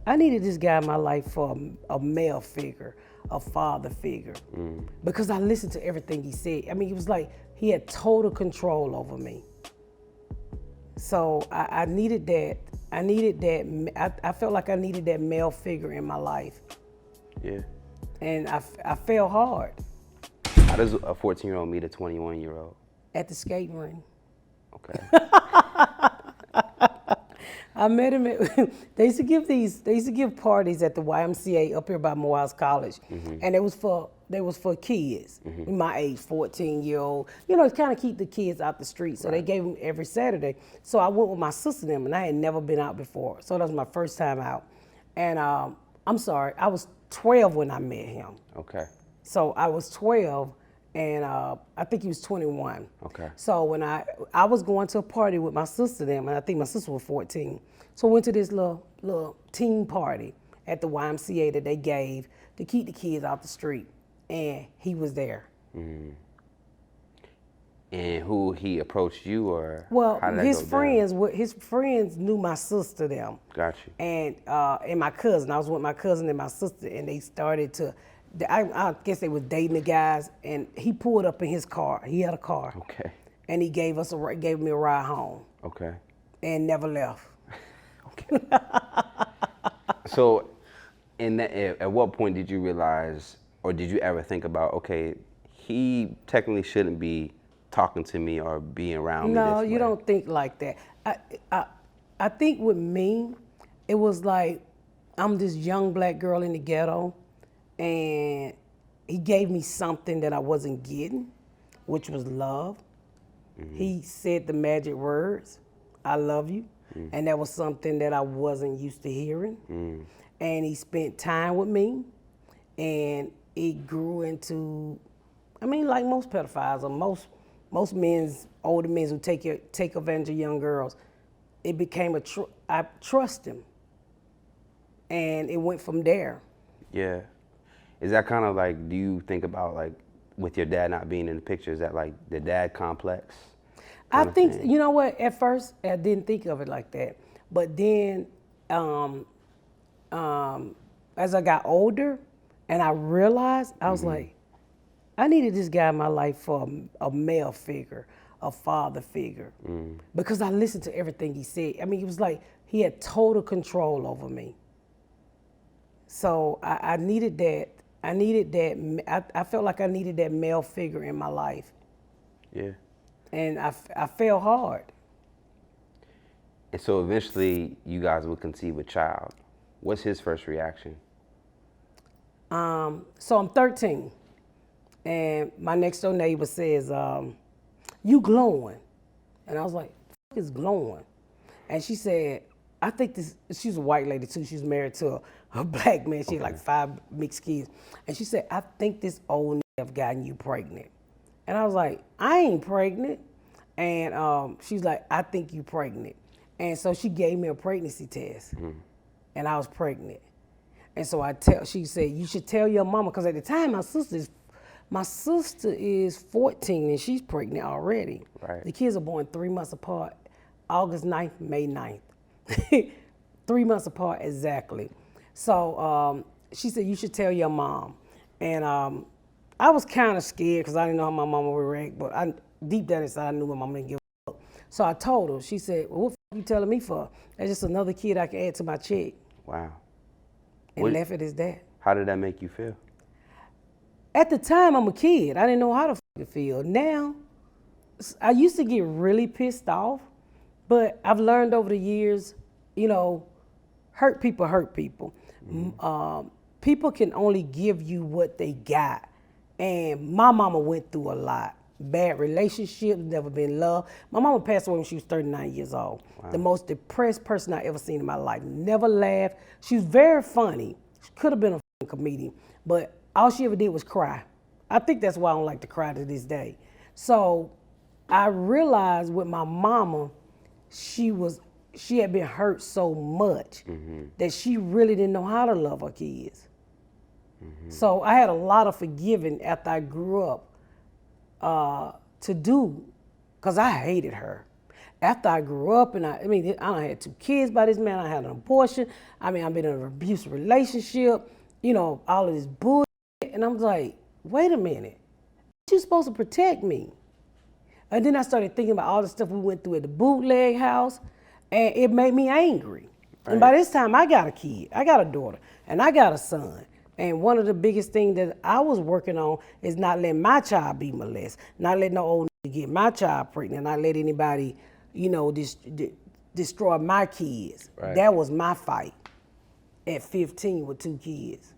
I needed this guy in my life for a male figure, a father figure, because I listened to everything he said. I mean, it was like he had total control over me. So I needed that. I needed that. I felt like I needed that male figure in my life. Yeah. And I fell hard. How does a 14-year-old meet a 21-year-old? At the skating ring. Okay. I met him at, they used to give parties at the YMCA up here by Morehouse College. And they was for kids, my age, 14-year-old. You know, to kind of keep the kids out the street. So they gave them every Saturday. So I went with my sister and them, and I had never been out before. So that was my first time out. And I'm sorry, I was 12 when I met him. Okay. So I was 12, and I think he was 21. Okay. So when I was going to a party with my sister then, and I think my sister was 14. So I went to this little teen party at the YMCA that they gave to keep the kids out the street, and he was there. And who he approached you, or Well, how did that his go friends, down? his friends knew my sister them. Got you. And my cousin. I was with my cousin and my sister, and they started to. I guess they was dating the guys, and he pulled up in his car. He had a car. Okay. And he gave me a ride home. Okay. And never left. Okay. So, at what point did you realize, or did you ever think about, okay, he technically shouldn't be talking to me or being around me this No, way? you don't think like that. I think with me, it was like I'm this young black girl in the ghetto, and he gave me something that I wasn't getting, which was love. He said the magic words, "I love you," and that was something that I wasn't used to hearing. And he spent time with me, and it grew into, I mean, like most pedophiles or most older men who take advantage of young girls, it became I trust him, and it went from there. Yeah. Is that kind of like, do you think about, like, with your dad not being in the picture, is that like the dad complex? I kind of think, thing? you know what, at first I didn't think of it like that. But then as I got older and I realized, I was like, I needed this guy in my life for a male figure, a father figure, because I listened to everything he said. I mean, it was like he had total control over me. So I needed that. I felt like I needed that male figure in my life. Yeah. And I fell hard. And so eventually you guys would conceive a child. What's his first reaction? So I'm 13, and my next door neighbor says, "You glowing?" And I was like, "Fuck is glowing?" And she said, "I think this." She's a white lady too. She's married to a black man. She had like 5 mixed kids, and she said, "I think this old nigga have gotten you pregnant." And I was like, "I ain't pregnant." And she's like, "I think you pregnant." And so she gave me a pregnancy test, and I was pregnant. And so she said, "You should tell your mama," because at the time my sister is 14 and she's pregnant already. Right. The kids are born 3 months apart, August 9th, May 9th. 3 months apart exactly. So she said, "You should tell your mom." And I was kind of scared because I didn't know how my mama would react, but deep down inside I knew my mama didn't give a fuck. So I told her. She said, "Well, what the fuck you telling me for? That's just another kid I can add to my check." Wow. And left it as that. How did that make you feel? At the time, I'm a kid. I didn't know how to fucking feel. Now, I used to get really pissed off, but I've learned over the years, you know, hurt people hurt people. People can only give you what they got. And my mama went through a lot. Bad relationships, never been loved. My mama passed away when she was 39 years old. Wow. The most depressed person I ever seen in my life. Never laughed. She was very funny. She could have been a comedian, but all she ever did was cry. I think that's why I don't like to cry to this day. So I realized with my mama, she had been hurt so much that she really didn't know how to love her kids. So I had a lot of forgiving after I grew up to do, because I hated her. after I grew up and I done had 2 kids by this man, I had an abortion. I've been in an abusive relationship, all of this bullshit. And I'm like, wait a minute, you supposed to protect me. And then I started thinking about all the stuff we went through at the bootleg house, and it made me angry. Right. And by this time, I got a kid, I got a daughter, and I got a son. And one of the biggest things that I was working on is not letting my child be molested, not letting no old nigga get my child pregnant, not let anybody, destroy my kids. Right. That was my fight at 15 with 2 kids.